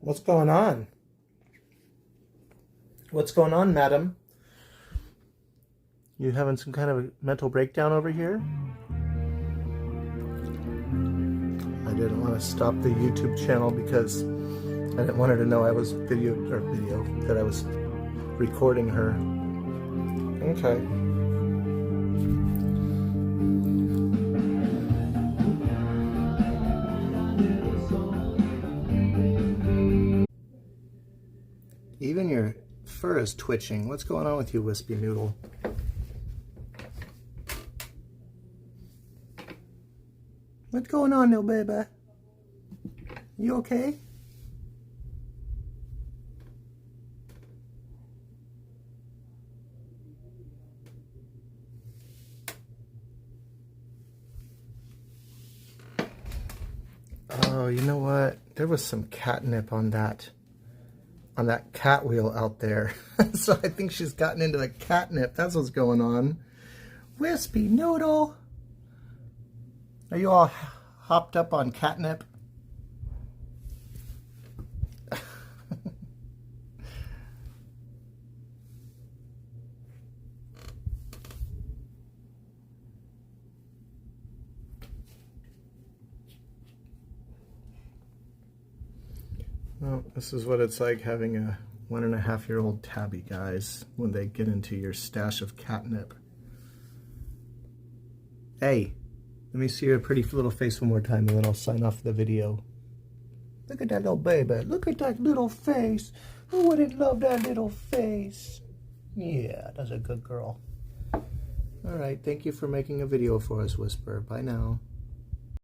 What's going on? What's going on, madam? You having some kind of a mental breakdown over here? I didn't want to stop the YouTube channel because I didn't want her to know I was that I was recording her. Okay. Even your fur is twitching. What's going on with you, Wispy Noodle? What's going on, little baby? You okay? Oh, you know what? There was some catnip on that cat wheel out there. So I think she's gotten into the catnip. That's what's going on. Wispy Noodle. Are you all hopped up on catnip? Well, this is what it's like having a 1.5-year-old tabby, guys, when they get into your stash of catnip. Hey, let me see your pretty little face one more time and then I'll sign off the video. Look at that little baby. Look at that little face. Who wouldn't love that little face? Yeah, that's a good girl. All right, thank you for making a video for us, Whisper. Bye now.